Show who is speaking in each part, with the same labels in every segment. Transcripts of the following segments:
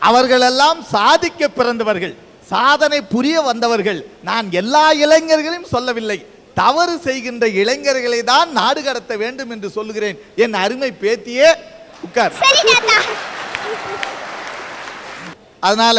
Speaker 1: அவர்களெல்லாம் சாதிக்க பிறந்தவர்கள், சாதனை புரிய வந்தவர்கள். நான் எல்லா இளைஞர்களையும் சொல்லவில்லை, தவறு செய்கின்ற இளைஞர்களை தான் நாடு கடத்த வேண்டும் என்று சொல்லுகிறேன். என் அருமை பேத்தியே உட்கார். அதனால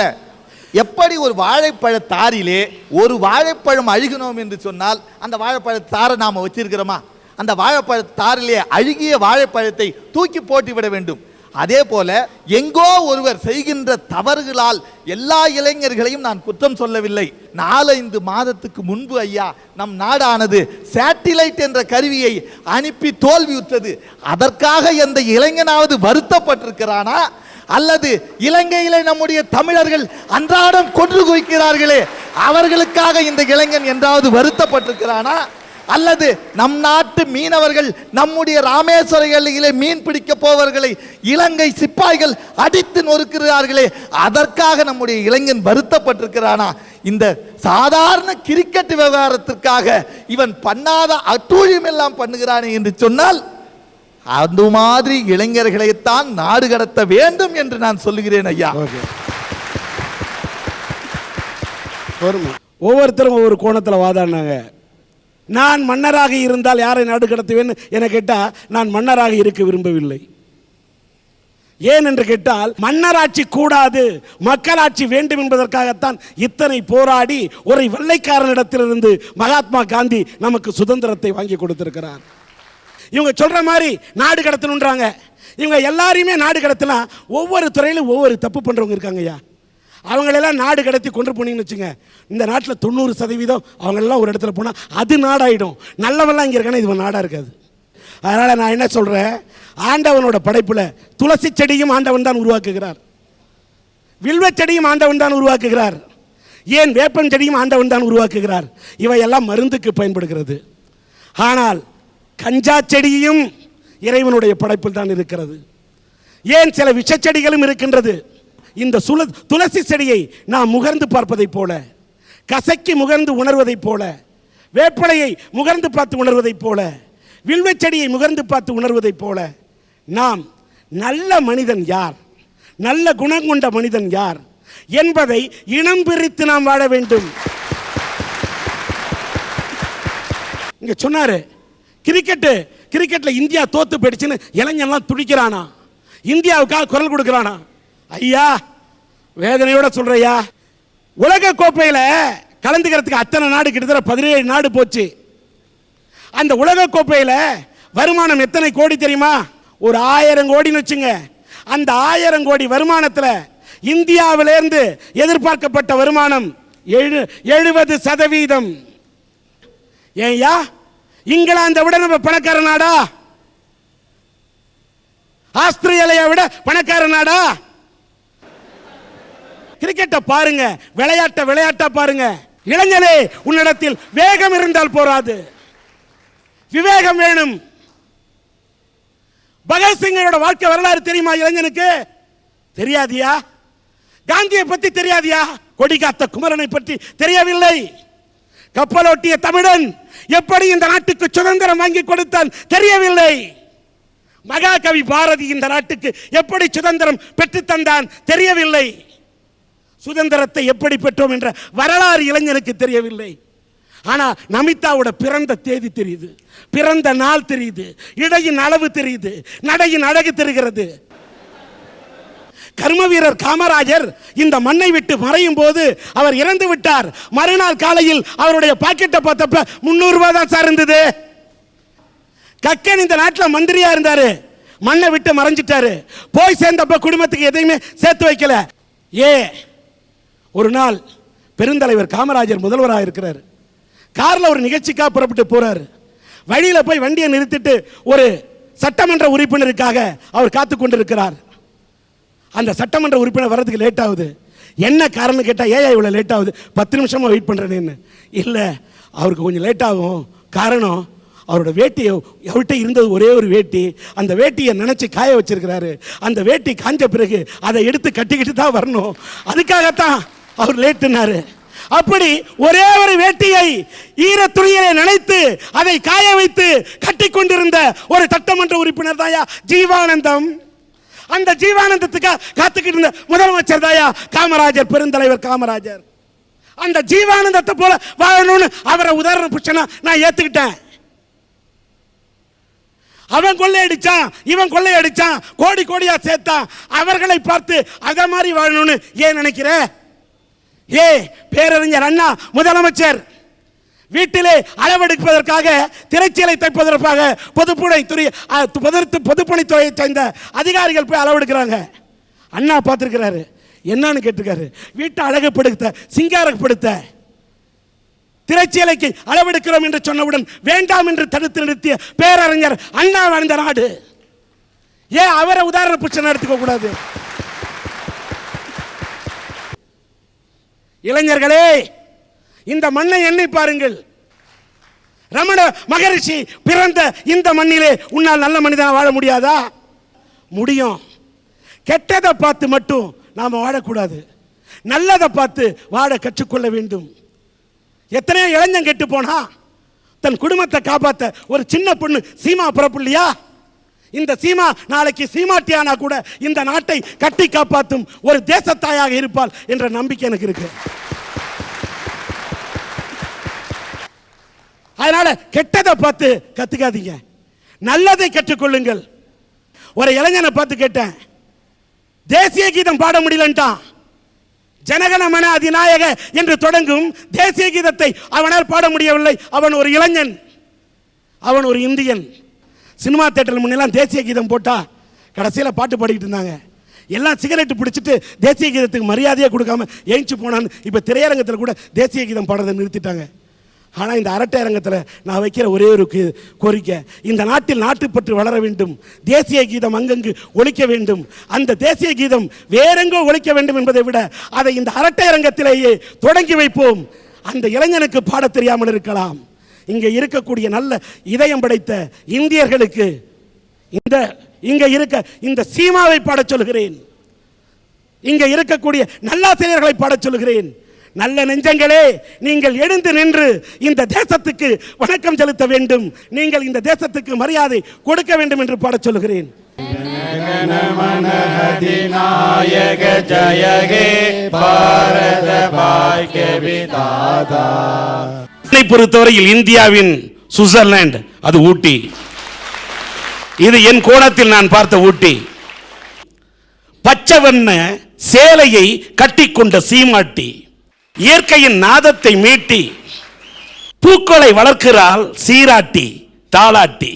Speaker 1: எப்படி ஒரு வாழைப்பழ தாரிலே ஒரு வாழைப்பழம் அழுகினோம் என்று சொன்னால் அந்த வாழைப்பழ தாரை நாம வச்சிருக்கிறோமா? அந்த வாழைப்பழ தாரிலே அழுகிய வாழைப்பழத்தை தூக்கி போட்டு விட வேண்டும். அதே போல எங்கோ ஒருவர் செய்கின்ற தவறுகளால் எல்லா இளைஞர்களையும் நான் குற்றம் சொல்லவில்லை. 4-5 மாதத்துக்கு முன்பு ஐயா நம் நாடானது சேட்டிலைட் என்ற கருவியை அனுப்பி தோல்வியுற்றது. அதற்காக எந்த இளைஞனாவது வருத்தப்பட்டிருக்கிறானா? அல்லது இலங்கையிலே நம்முடைய தமிழர்கள் அன்றாடம் கொன்று குவிக்கிறார்களே, அவர்களுக்காக இந்த இளைஞன் என்றாவது வருத்தப்பட்டிருக்கிறானா? அல்லது நம் நாட்டு மீனவர்கள் நம்முடைய ராமேஸ்வரங்களிலே மீன் பிடிக்க போவர்களை இலங்கை சிப்பாய்கள் அடித்து நொறுக்கிறார்களே, அதற்காக நம்முடைய இளைஞன் வருத்தப்பட்டிருக்கிறானா? இந்த சாதாரண கிரிக்கெட் விவகாரத்திற்காக இவன் பண்ணாத அட்டூழியம் எல்லாம் பண்ணுகிறானே என்று சொன்னால் அந்த மாதிரி இளைஞர்களைத்தான் நாடு கடத்த வேண்டும் என்று நான் சொல்லுகிறேன் ஐயா.
Speaker 2: ஒவ்வொருத்தரும் ஒவ்வொரு கோணத்தில் வாதாடினாங்க. நான் மன்னராக இருந்தால் யாரை நாடு கடத்துவேன் என கேட்டால் நான் மன்னராக இருக்க விரும்பவில்லை. ஏன் என்று கேட்டால் மன்னராட்சி கூடாது, மக்களாட்சி வேண்டும் என்பதற்காகத்தான் இத்தனை போராடி ஒரு வெள்ளைக்காரனிடத்திலிருந்து மகாத்மா காந்தி நமக்கு சுதந்திரத்தை வாங்கி கொடுத்திருக்கிறார். இவங்க சொல்ற மாதிரி நாடு கடத்தணுன்றாங்க. இவங்க எல்லாரையுமே நாடு கடத்தலாம். ஒவ்வொரு துறையிலும் ஒவ்வொரு தப்பு பண்றவங்க இருக்காங்கய்யா. அவங்களெல்லாம் நாடு கடத்தி கொண்டு போனீங்கன்னு வச்சுங்க, இந்த நாட்டில் 90% அவங்களெல்லாம் ஒரு இடத்துல போனால் அது நாடாயிடும். நல்லவெல்லாம் இங்கே இருக்கானா இது நாடாக இருக்காது. அதனால் நான் என்ன சொல்கிறேன், ஆண்டவனோட படைப்பில் துளசி செடியும் ஆண்டவன் தான் உருவாக்குகிறார், வில்வ செடியும் ஆண்டவன் தான் உருவாக்குகிறார், ஏன் வேப்பன் செடியும் ஆண்டவன் தான் உருவாக்குகிறார். இவையெல்லாம் மருந்துக்கு பயன்படுகிறது. ஆனால் கஞ்சா செடியும் இறைவனுடைய படைப்பில் தான் இருக்கிறது. ஏன் சில விஷச்செடிகளும் இருக்கின்றது. இந்த துளசி செடியை நாம் முகர்ந்து பார்ப்பதைப் போல, கசக்கி முகர்ந்து உணர்வதைப் போல, வேப்பலையை முகர்ந்து பார்த்து உணர்வதைப் போல, வில்வ செடியை முகர்ந்து பார்த்து உணர்வதைப் போல நாம் நல்ல மனிதன் யார், நல்ல குணம் கொண்ட மனிதன் யார் என்பதை இனம் பிரித்து நாம் வாழ வேண்டும். இங்க சொன்னாரு கிரிக்கெட்ல இந்தியா தோத்து போயிடுச்சுன்னு இளைஞன்லாம் துடிக்கிறானா, இந்தியாவுக்காக குரல் கொடுக்கிறானா? ஐயா வேதனையோட சொல்றையா, உலக கோப்பையில் கலந்துக்கிறதுக்கு அத்தனை நாடு கிட்டத்தட்ட 17 நாடு போச்சு. அந்த உலக கோப்பையில் வருமானம் எத்தனை கோடி தெரியுமா? ஒரு 1000 கோடின்னு வச்சுங்க. அந்த 1000 கோடி வருமானத்தில் இந்தியாவிலிருந்து எதிர்பார்க்கப்பட்ட வருமானம் 70%. ஏன்யா இங்கிலாந்தை விட நம்ம பணக்கார நாடா? ஆஸ்திரேலியா விட பணக்கார நாடா? கிரிக்கெட்டை பாருங்க, விளையாட்டா பாருங்க. இளைஞனே, உன்னிடத்தில் வேகம் இருந்தால் போராது, விவேகம் வேணும். பகத்சிங்கோட வாழ்க்கை வரலாறு தெரியுமா இளைஞனுக்கு? தெரியாதியா? காந்தியை பத்தி தெரியாதியா? கொடிகாத்த குமரனை பற்றி தெரியவில்லை. கப்பலோட்டிய தமிழன் எப்படி இந்த நாட்டுக்கு சுதந்திரம் வாங்கி கொடுத்தான் தெரியவில்லை. மகாகவி பாரதி இந்த நாட்டுக்கு எப்படி சுதந்திரம் பெற்று தந்தான் தெரியவில்லை. சுதந்திரத்தை எப்படி பெற்றோம் என்ற வரலாறு இளைஞனுக்கு தெரியவில்லை. ஆனா நமிதாவோட பிறந்த தேதி தெரியுது, பிறந்த நாள் தெரியுது, இடையின் அளவு தெரியுது, நடையின் அழகு தெரிகிறது. கர்ம வீரர் காமராஜர் இந்த மண்ணை விட்டு மறையும் போது அவர் இறந்து விட்டார். மறுநாள் காலையில் அவருடைய பாக்கெட்டை பார்த்தப்ப 300 ரூபாய் தான் சார் இருந்தது. கக்கன் இந்த நாட்டில் மந்திரியா இருந்தாரு, மண்ணை விட்டு மறைஞ்சிட்டாரு. போய் சேர்ந்தப்ப குடும்பத்துக்கு எதையுமே சேர்த்து வைக்கல. ஒரு நாள் பெருந்தலைவர் காமராஜர் முதல்வராக இருக்கிறார். கார்ல ஒரு நிகழ்ச்சிக்காக புறப்பட்டு போறாரு. வழியில போய் வண்டியை நிறுத்திட்டு ஒரு சட்டமன்ற உறுப்பினருக்காக அவர் காத்து கொண்டிருக்கிறார். அந்த சட்டமன்ற உறுப்பினர் வர்றதுக்கு லேட் ஆகுது. என்ன காரணம் கேட்டால், ஏன் இவ்வளோ லேட் ஆகுது? 10 நிமிஷமாக வெயிட் பண்ணுறேன்னு. இல்லை, அவருக்கு கொஞ்சம் லேட் ஆகும். காரணம், அவரோட வேட்டியை அவர்கிட்ட இருந்தது ஒரே ஒரு வேட்டி, அந்த வேட்டியை நினச்சி காய வச்சிருக்கிறாரு. அந்த வேட்டி காஞ்ச பிறகு அதை எடுத்து கட்டிக்கிட்டு தான் வரணும், அதுக்காகத்தான் அவர் லேட்டுனாரு. அப்படி ஒரே ஒரு வேட்டியை ஈர துணியை நினைத்து அதை காய வைத்து கட்டி கொண்டிருந்த ஒரு சட்டமன்ற உறுப்பினர் தான் ஜீவானந்தம். அந்த ஜீவானந்தத்துக்காக காத்துக்கிட்டு இருந்த முதலமைச்சர் தாயா காமராஜர், பெருந்தலைவர் காமராஜர். அந்த ஜீவானந்தத்தை போல வாழணும்னு அவரை உதாரண புருஷனா நான் ஏத்துக்கிட்டேன். அவன் கொள்ளையடிச்சான், இவன் கொள்ளையடிச்சான், கோடி கோடியா சேர்த்தான். அவர்களை பார்த்து அத மாதிரி வாழணும்னு ஏன் நினைக்கிற? பேரறிஞர் அண்ணா முதலமைச்சர் வீட்டிலே அளவெடுப்பதற்காக, திரைச்சீலை தைப்பதற்காக பொதுப்பணித்துறையை சேர்ந்த அதிகாரிகள் போய் அளவெடுக்கிறாங்க. அண்ணா பார்த்திருக்கிறாரு, என்னன்னு கேட்டிருக்காரு. வீட்டை அழகுபடுத்த, சிங்காரப்படுத்த, திரைச்சீலைக்கு அளவெடுக்கிறோம் என்று சொன்னவுடன் வேண்டாம் என்று தடுத்து நிறுத்திய பேரறிஞர் அண்ணா வாழ்ந்த நாடு. ஏன் அவரை உதாரண புருஷன் எடுத்துக்க கூடாது? இளைஞர்களே, இந்த மண்ணை எண்ணி பாருங்கள். ரமண மகரிஷி பிறந்த இந்த மண்ணிலே உன்னால் நல்ல மனிதனா வாழ முடியாதா? முடியும். கெட்டதை பார்த்து மட்டும் நாம் வாழக்கூடாது, நல்லதை பார்த்து வாழ கற்றுக்கொள்ள வேண்டும். எத்தனையோ இளைஞன் கெட்டு போனா தன் குடும்பத்தை காப்பாற்ற ஒரு சின்ன பொண்ணு சீமா பிறப்புள்ளியா? இந்த சீமா நாளைக்கு சீமாட்டியானா கூட இந்த நாட்டை கட்டி காப்பாற்றும் ஒரு தேசத்தாயாக இருப்பாள் என்ற நம்பிக்கை எனக்கு இருக்கு. அதனால கெட்டதை பார்த்து கத்துக்காதீங்க, நல்லதை கற்றுக்கொள்ளுங்கள். ஒரு இளைஞனை பார்த்து கேட்டேன், தேசிய கீதம் பாட முடியலன்ட்டான். ஜனகணமன அதிநாயக என்று தொடங்கும் தேசிய கீதத்தை அவனால் பாட முடியவில்லை. அவன் ஒரு இளைஞன், அவன் ஒரு இந்தியன். சினிமா தியேட்டர் முன்னெல்லாம் தேசிய கீதம் போட்டா கடைசியில் பாட்டு பாடிக்கிட்டு இருந்தாங்க. எல்லாம் சிகரெட்டு பிடிச்சிட்டு தேசிய கீதத்துக்கு மரியாதையே கொடுக்காம ஏஞ்சி போனான்னு இப்போ திரையரங்கத்தில் கூட தேசிய கீதம் பாடுறதை நிறுத்திட்டாங்க. ஆனால் இந்த அரட்டை அரங்கத்தில் நான் வைக்கிற ஒரே ஒரு கோரிக்கை, இந்த நாட்டில் நாட்டுப்பற்று வளர வேண்டும். தேசிய கீதம் அங்கங்கு ஒலிக்க வேண்டும். அந்த தேசிய கீதம் வேறெங்கோ ஒலிக்க வேண்டும் என்பதை விட அதை இந்த அரட்டை அரங்கத்திலேயே தொடங்கி வைப்போம். அந்த இளைஞனுக்கு பாட தெரியாமல் இருக்கலாம். இங்கே இருக்கக்கூடிய நல்ல இதயம் படைத்த இந்தியர்களுக்கு இங்க இருக்க இந்த சீமாவை பாடச் சொல்கிறேன். இங்க இருக்கக்கூடிய நல்லாசிரியர்களை பாடச் சொல்கிறேன். நல்ல நெஞ்சங்களே, நீங்கள் எழுந்து நின்று இந்த தேசத்துக்கு வணக்கம் செலுத்த வேண்டும். நீங்கள் இந்த தேசத்துக்கு மரியாதை கொடுக்க வேண்டும் என்று பாடச் சொல்கிறேன். பொறுத்தவரையில் இந்தியாவின் சுவிட்சர்லாந்து அது ஊட்டி. இது என் கோணத்தில் நான் பார்த்த ஊட்டி. பச்சை வண்ண சேலையை கட்டிக்கொண்ட சீமாட்டி இயற்கையின் நாதத்தை மீட்டி பூக்களை வளர்க்கிறாள் சீராட்டி தாளாட்டி.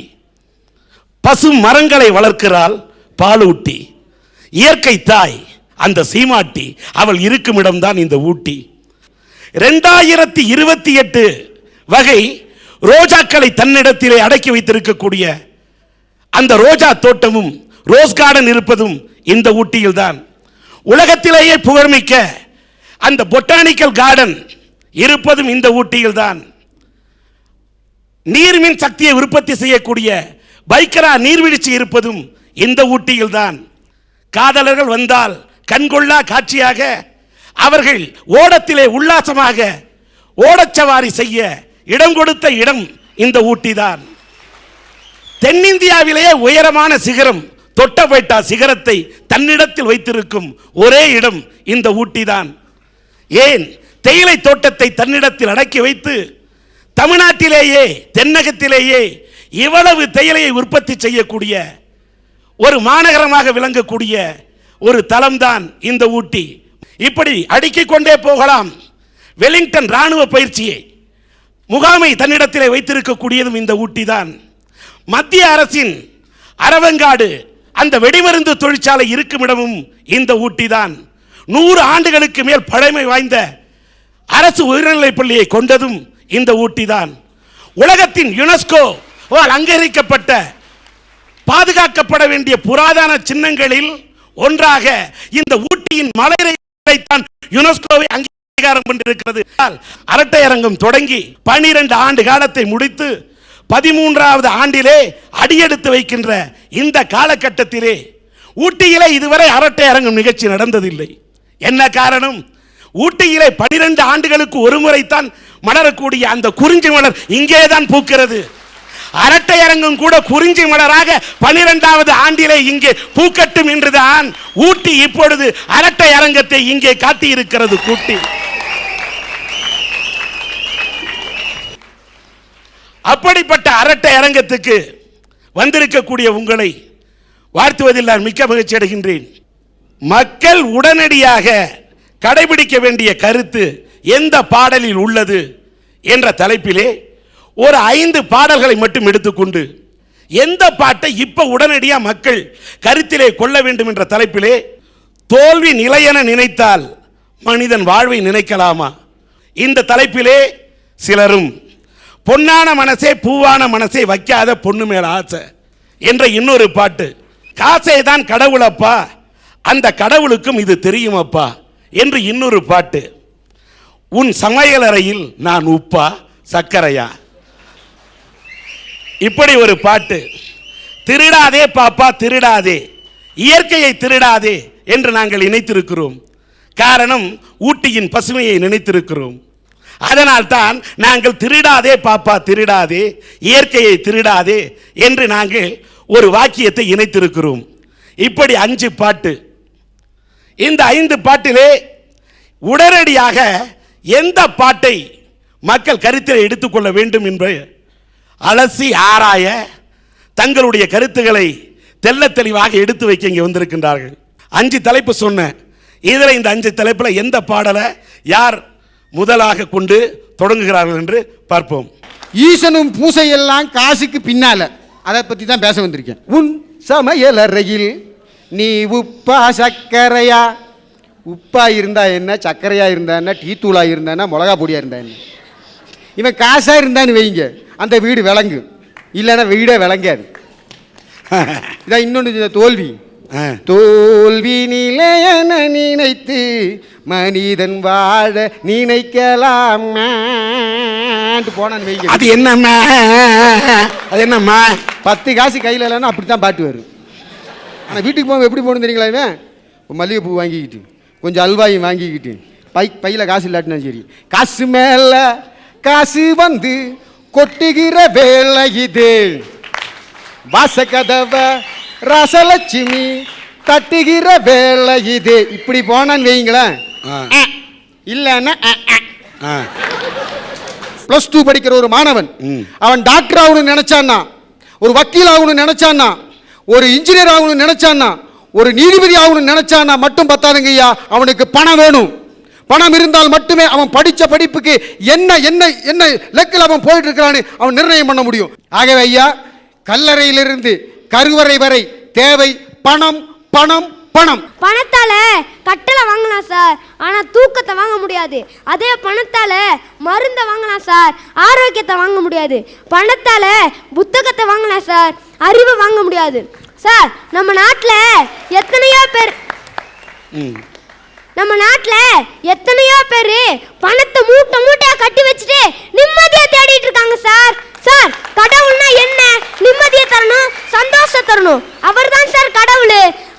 Speaker 2: பசு மரங்களை வளர்க்கிறாள் பாலூட்டி. இயற்கை தாய் அந்த சீமாட்டி, அவள் இருக்கும் இடம்தான் இந்த ஊட்டி. 2028 வகை ரோஜாக்களை தன்னிடத்திலே அடக்கி வைத்திருக்கக்கூடிய அந்த ரோஜா தோட்டமும் ரோஸ் கார்டன் இருப்பதும் இந்த ஊட்டியில் தான். உலகத்திலேயே புகழ்மிக்க அந்த பொட்டானிக்கல் கார்டன் இருப்பதும் இந்த ஊட்டியில் தான். நீர்மின் சக்தியை உற்பத்தி செய்யக்கூடிய பைக்கரா நீர்வீழ்ச்சி இருப்பதும் இந்த ஊட்டியில் தான். காதலர்கள் வந்தால் கண்கொள்ளா காட்சியாக அவர்கள் ஓடத்திலே உல்லாசமாக ஓடச்சவாரி செய்ய இடம் கொடுத்த இடம் இந்த ஊட்டி தான். தென்னிந்தியாவிலேயே உயரமான சிகரம் தொட்டபெட்டா சிகரத்தை தன்னிடத்தில் வைத்திருக்கும் ஒரே இடம் இந்த ஊட்டி தான். ஏன் தேயிலை தோட்டத்தை தன்னிடத்தில் அடக்கி வைத்து தமிழ்நாட்டிலேயே தென்னகத்திலேயே இவ்வளவு தேயிலையை உற்பத்தி செய்யக்கூடிய ஒரு மாநகரமாக விளங்கக்கூடிய ஒரு தலம்தான் இந்த ஊட்டி. இப்படி அடுக்கிக் கொண்டே போகலாம். வெலிங்டன் ராணுவ பயிற்சியை முகாமை தன்னிடத்திலே வைத்திருக்கக்கூடியதும் இந்த ஊட்டி தான். மத்திய அரசின் அரவங்காடு அந்த வெடிமருந்து தொழிற்சாலை இருக்கும் இடமும் இந்த ஊட்டி தான். 100 ஆண்டுகளுக்கு மேல் பழமை வாய்ந்த அரசு உயர்நிலைப் பள்ளியை கொண்டதும் இந்த ஊட்டி தான். உலகத்தின் யுனெஸ்கோ அங்கீகரிக்கப்பட்ட பாதுகாக்கப்பட வேண்டிய புராதன சின்னங்களில் ஒன்றாக இந்த ஊட்டியின் மலையை தான் யுனெஸ்கோவை அங்கீகாரம் கொண்டிருக்கிறது. அரட்டை அரங்கம் தொடங்கி 12 ஆண்டு காலத்தை முடித்து 13வது ஆண்டிலே அடியெடுத்து வைக்கின்ற இந்த காலகட்டத்திலே ஊட்டியிலே இதுவரை அரட்டை அரங்கம் நிகழ்ச்சி நடந்ததில்லை. என்ன காரணம்? ஊட்டியிலே 12 ஆண்டுகளுக்கு ஒரு முறைத்தான் மலரக்கூடிய அந்த குறிஞ்சி மலர் இங்கேதான் பூக்கிறது. அரட்டை அரங்கம் கூட குறிஞ்சி மலராக 12வது ஆண்டிலே இங்கே பூக்கட்டும் என்றுதான் ஊட்டி இப்பொழுது அரட்டை அரங்கத்தை இங்கே காட்டியிருக்கிறது கூட்டி. அப்படிப்பட்ட அரட்டை அரங்கத்துக்கு வந்திருக்கக்கூடிய உங்களை வாழ்த்துவதில் நான் மிக்க மகிழ்ச்சி அடைகின்றேன். மக்கள் உடனடியாக கடைபிடிக்க வேண்டிய கருத்து எந்த பாடலில் உள்ளது என்ற தலைப்பிலே ஒரு 5 பாடல்களை மட்டும் எடுத்துக்கொண்டு எந்த பாட்டை இப்ப உடனடியாக மக்கள் கருத்திலே கொள்ள வேண்டும் என்ற தலைப்பிலே தோல்வி நிலையென நினைத்தால் மனிதன் வாழ்வை நினைக்கலாமா, இந்த தலைப்பிலே சிலரும் பொன்னான மனசே பூவான மனசே வைக்காத பொண்ணு மேல ஆசை என்ற இன்னொரு பாட்டு, காசை தான் கடவுளப்பா அந்த கடவுளுக்கும் இது தெரியுமப்பா என்று இன்னொரு பாட்டு, உன் சமையலறையில் நான் உப்பா சர்க்கரையா இப்படி ஒரு பாட்டு, திருடாதே பாப்பா திருடாதே இயற்கையை திருடாதே என்று நாங்கள் நினைத்திருக்கிறோம். காரணம் ஊட்டியின் பசுமையை நினைத்திருக்கிறோம். அதனால் தான் நாங்கள் திருடாதே பாப்பா திருடாதே இயற்கையை திருடாதே என்று நாங்கள் ஒரு வாக்கியத்தை இணைத்திருக்கிறோம். இப்படி 5 பாட்டு. இந்த 5 பாட்டிலே உடனடியாக எந்த பாட்டை மக்கள் கருத்தில் எடுத்துக்கொள்ள வேண்டும் என்று அலசி ஆராய தங்களுடைய கருத்துக்களை தெல்ல தெளிவாக எடுத்து வைக்க இங்கே வந்திருக்கின்றார்கள். 5 தலைப்பு சொன்னேன். இதில் இந்த 5 தலைப்பில் எந்த பாடலை யார் முதலாக கொண்டு தொடங்குகிறார்கள் என்று பார்ப்போம்.
Speaker 3: ஈசனும் பூசையெல்லாம் காசுக்கு பின்னால, அதை பற்றி தான் பேச வந்திருக்கேன். உன் சமையலறையில் நீ உப்பா சர்க்கரையா, உப்பா இருந்தா என்ன, சர்க்கரையா இருந்தா என்ன, டீ தூளா இருந்தா என்ன, மிளகா பொடியா இருந்தா என்ன. இவன் காசா இருந்தான்னு வைங்க, அந்த வீடு விளங்கு, இல்லைன்னா வீடே விளங்காது. இதான் இன்னொன்று தோல்வி. தோல்வி நிலையென நினைத்து மனிதன் வாழ நினைக்கலாம் போனான்னு வைங்க.
Speaker 2: அது என்னம்மா, அது என்னம்மா,
Speaker 3: 10 காசு கையில் இல்லைன்னா அப்படி தான் பாட்டு வரும். ஆனால் வீட்டுக்கு போக எப்படி போகணும் தெரியுங்களா, இவன் மல்லிகைப்பூ வாங்கிக்கிட்டு கொஞ்சம் அல்வாயும் வாங்கிக்கிட்டு பையில் காசு இல்லாட்டினா சரி, காசு மேலே காசு வந்து கொட்டுகிற வேலை இது, வாசகதவ ரசலட்சுமி தட்டுகிற வேலை இது. இப்படி போனான்னு வைங்களேன். இல்லைன்னா +2 படிக்கிற ஒரு மாணவன் அவன் டாக்டர் ஆகணும்னு நினைச்சான்னா, ஒரு வக்கீல் ஆகணும்னு நினைச்சான்னா, ஒரு இன்ஜினியர் ஆகணும்னு நினைச்சான்னா, ஒரு நீதிபதி ஆகணும்னு நினைச்சான்னா மட்டும் பத்தாதுங்க ஐயா, அவனுக்கு பணம் வேணும். பணம் இருந்தால் மட்டுமே அவன் படித்த படிப்புக்கு என்ன என்ன என்ன லெக்கில் அவன் போயிட்டு இருக்கிறான்னு அவன் நிர்ணயம் பண்ண முடியும். ஆகவே ஐயா, கல்லறையிலிருந்து கருவறை வரை தேவை பணம் பணம் பணம்.
Speaker 4: பணத்தால கட்டளை வாங்கலாம் சார், ஆனா தூக்கத்தை வாங்க முடியாது. அதே பணத்தால மருந்தை வாங்கலாம் சார், ஆரோக்கியத்தை வாங்க முடியாது. பணத்தால புத்தகத்தை வாங்கலாம் சார், அறிவை வாங்க முடியாது. சார், நம்ம நாட்டில் எத்தனையோ பேர் பணத்தை மூட்டை மூட்டையா கட்டி வச்சுட்டு நிம்மதியை தேடிட்டு இருக்காங்க சார். சார், கடவுள்னா என்ன? நிம்மதியை தரணும், சந்தோஷம் தரணும், அவர் தான் சார் கடவுள்.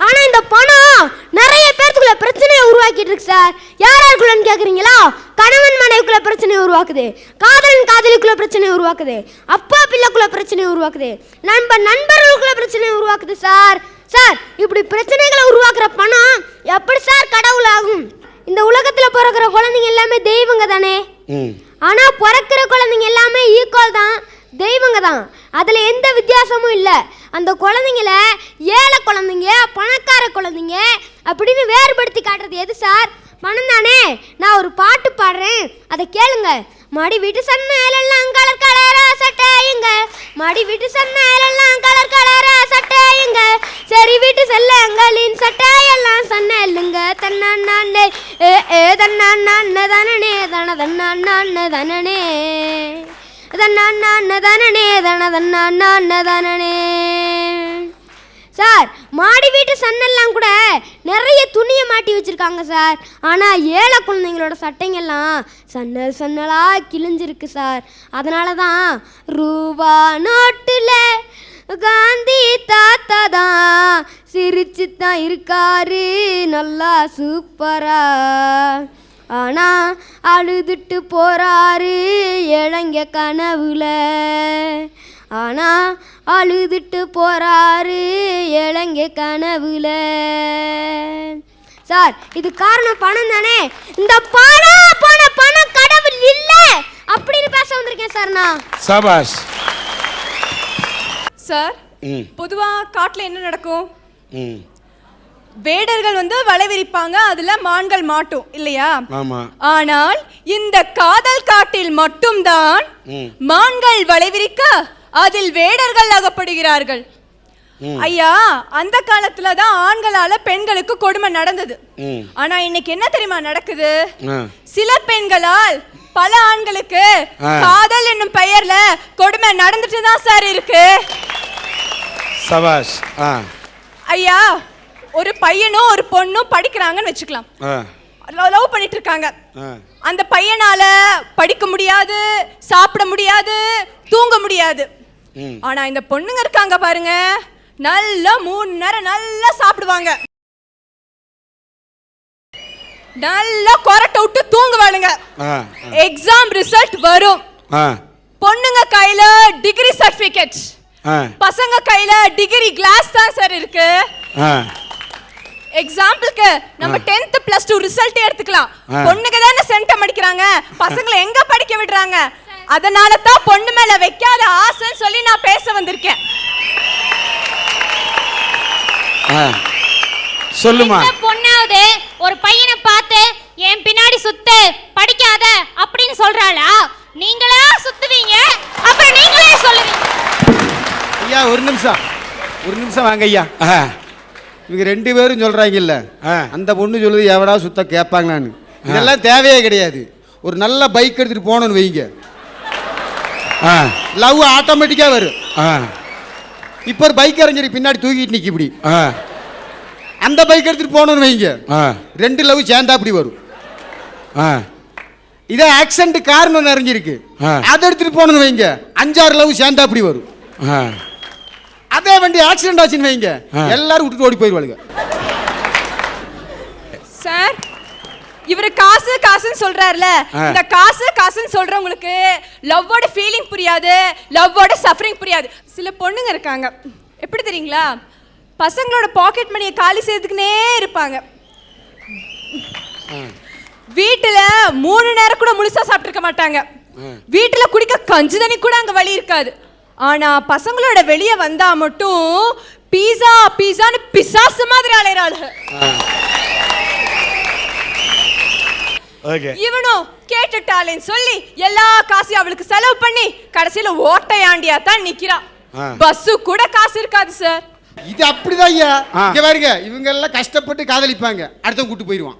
Speaker 4: ஆனா இந்த பணம் நிறைய பேர்த்துக்குள்ள பிரச்சனையை உருவாக்கிட்டு இருக்கு சார். யாருக்குள்ளன்னு கேக்குறீங்களா? கணவன் மனைவிக்குள்ள பிரச்சனையை உருவாக்குது, காதலன் காதலிக்குள்ள பிரச்சனையை உருவாக்குது, அப்பா பிள்ளைக்குள்ள பிரச்சனையை உருவாக்குது, நண்பர்களுக்குள்ள பிரச்சனையை உருவாக்குது சார். சார், இப்படி பிரச்சனைகளை உருவாக்குற பணம் எப்படி சார் கடவுள் ஆகும்? இந்த உலகத்துல பிறக்கிற குழந்தைங்க எல்லாமே தெய்வங்க தானே. ஆனா பிறக்கிற குழந்தைங்க எல்லாமே ஈக்குவல் தான், தெய்வங்க தான். அதுல எந்த வித்தியாசமும் இல்லை. அந்த குழந்தைங்கள ஏழை குழந்தைங்க, பணக்கார குழந்தைங்க அப்படின்னு வேறுபடுத்தி காட்டுறது எது சார்? பணம் தானே. நான் ஒரு பாட்டு பாடுறேன், அதை கேளுங்க. மடி வீட்டு சன்னையிலெல்லாம் கலர் கலரா சட்டையுங்க, மடி வீட்டு சன்னையிலெல்லாம் கலர் கலரா சட்டையுங்க, சரி வீட்டு செல்லங்களின் சட்டையெல்லாம் சன்னல்லுங்க, தன்னானே ஏ தன்னானே தனனே தன தன்னானே தனனே தன்னானே தனனே தன தன்னானே தனனே. சார், மாடி வீட்டு சன்னெல்லாம் கூட நிறைய துணியை மாட்டி வச்சுருக்காங்க சார். ஆனால் ஏழை குழந்தைங்களோட சட்டைங்கெல்லாம் சன்னல் சன்னலாக கிழிஞ்சிருக்கு சார். அதனால தான் ரூபா நோட்டில் காந்தி தாத்தா தான் சிரிச்சு தான் இருக்காரு நல்லா சூப்பரா. ஆனால் அழுதுட்டு போகிறாரு இளைஞ கனவுல. ஆனா அழுதுட்டு போறாரு இளங்க கனவுல. சார் இது காரணம் பணம் தானே. இந்த பணம் கடவுள் இல்ல அப்படின்னு பேச வந்திருக்கேன் சார் நான்.
Speaker 2: சபாஷ்.
Speaker 5: சார் பொதுவா காட்டுல என்ன நடக்கும்? வேடர்கள் வந்து வலை விரிப்பாங்க, அதுல மான்கள் மாட்டும் இல்லையா?
Speaker 2: ஆமா.
Speaker 5: ஆனால் இந்த காதல் காட்டில் மட்டும்தான் மான்கள் வலை விரிக்க அதில் வேடர்கள் அகப்படுகிறார்கள். ஐயா, அந்த காலத்துல தான் ஆண்களால பெண்களுக்கு கொடுமை நடந்தது. ஆனா இன்னைக்கு என்ன தெரியுமா நடக்குது? சில பெண்களால் பல ஆண்களுக்கு காதல் என்னும் பெயர்ல கொடுமை நடந்துட்டு தான் சார் இருக்கு.
Speaker 2: சபாஷ்.
Speaker 5: ஐயா, ஒரு பையனும் ஒரு பொண்ணும் படிக்கிறாங்கன்னு வச்சுக்கலாம். லவ் பண்ணிட்டு இருக்காங்க. அந்த பையனால படிக்க முடியாது, சாப்பிட முடியாது, தூங்க முடியாது. ஆனா இந்த பொண்ணுங்க இருக்காங்க பாருங்க, நல்லா 3 நேரம் நல்லா சாப்பிடுவாங்க, நல்லா கொரட்டை விட்டு தூங்குவாளுங்க. எக்ஸாம் ரிசல்ட் வரும், பொண்ணுங்க கையில டிகிரி சர்டிபிகேட், பசங்க கையில டிகிரி கிளாஸ் தான் சார் இருக்கு. எக்ஸாம்பிளுக்கு நம்ம 10th +2 ரிசல்ட் எடுத்துக்கலாம். பொண்ணுங்க தானே சென்டம் அடிக்கிறாங்க, பசங்களை எங்க படிக்க விடுறாங்க? அதனால தான் பொண்ணு மேல வைக்காத ஆசைன்னு சொல்லி நான் பேச வந்திருக்கேன்.
Speaker 2: சொல்லுமா.
Speaker 6: பொண்ணாவது ஒரு பையனை பார்த்து என் பின்னாடி சுத்து படிக்காத அப்படின்னு சொல்றாளா? நீங்களா சுத்துவீங்க, அப்புறம் நீங்களே சொல்லுவீங்க.
Speaker 3: ஐயா ஒரு நிமிஷம் வாங்க ஐயா. இவங்க 2 பேரும் சொல்றாங்கல்ல, அந்த பொண்ணு சொல்லுது எவடா சுத்த கேட்பாங்களான்னு. இதெல்லாம் தேவையே கிடையாது. ஒரு நல்ல பைக் எடுத்துட்டு போனோன்னு வைங்க, லவ் ஆட்டோமேட்டிக்கா வரும். இப்போ ஒரு பைக் அறிஞர் பின்னாடி தூக்கிட்டு நிக்க இப்படி, அந்த பைக் எடுத்துட்டு போனோன்னு வைங்க, 2 லவ் சேர்ந்தா அப்படி வரும். இதே ஆக்சிடென்ட் காரணம் நிறைஞ்சிருக்கு, அதை எடுத்துட்டு போனோன்னு வைங்க, 5-6 லவ் சேர்ந்தா அப்படி வரும். அதே வண்டி ஆக்சிடென்ட் ஆச்சுன்னு வைங்க, எல்லாரும் விட்டுட்டு ஓடி போயிடுவாங்க.
Speaker 5: சார், இவரு காசு காசுன்னு சொல்றாருல, இந்த காசு காசுன்னு சொல்றவங்களுக்கு லவ்வோட ஃபீலிங் புரியாது, லவ்வோட சஃபரிங் புரியாது. சில பொண்ணுங்க இருக்காங்க, எப்படி தெரியுங்களா? பசங்களோட பாக்கெட் மணியை காலி செய்யறதுக்குனே இருப்பாங்க. வீட்டுல 3 நேரம் கூட முழுசா சாப்பிட்டுருக்க மாட்டாங்க. வீட்டுல குடிக்க கஞ்சி தண்ணி கூட அங்க வழி இருக்காது. ஆனா பசங்களோட வெளியே வந்தா மட்டும் பீஸா பீஸான்னு பிசாசு மாதிரி அலையறாளுங்க. இவனும் கேட்டுட்டாளேன்னு சொல்லி எல்லா காசையும் அவளுக்கு செலவு பண்ணி கடைசியில ஓட்டையாண்டியா தான் நிக்கிறான். பஸ்ஸு கூட காசு இருக்காது சார்.
Speaker 3: இது அப்படிதான் ஐயா. இங்க பாருங்க, இவங்க எல்லாம் கஷ்டப்பட்டு காதலிப்பாங்க, அடுத்தவன் கூட்டு போயிடுவான்.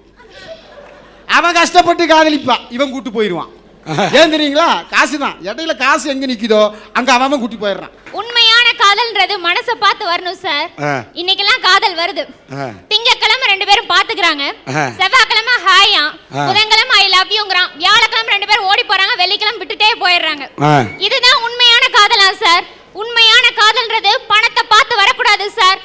Speaker 3: அவன் கஷ்டப்பட்டு காதலிப்பான், இவன் கூட்டு போயிடுவான். ஏன் தெரியுங்களா? காசு தான். இடையில காசு எங்க நிக்குதோ அங்க அவன் கூட்டி போயிடுறான்.
Speaker 6: உண்மையான காதல்ன்றது மனசை பார்த்து வரணும் சார். இன்னைக்கெல்லாம் காதல் வருது. திங்கக்கிழமை 2 பேரும் பாத்துக்கிறாங்க, செவ்வாய்க்கிழமை ஹாயா, புதன்கிழமை ஐ லவ் யூங்கறான், வியாழக்கிழமை 2 பேரும் ஓடி போறாங்க, வெள்ளிக்கிழமை விட்டுட்டே போயிடுறாங்க. இதுதான் உண்மையான காதலா சார்? உண்மையான காதல்ன்றது பணத்தை பார்த்து வரக்கூடாது சார்.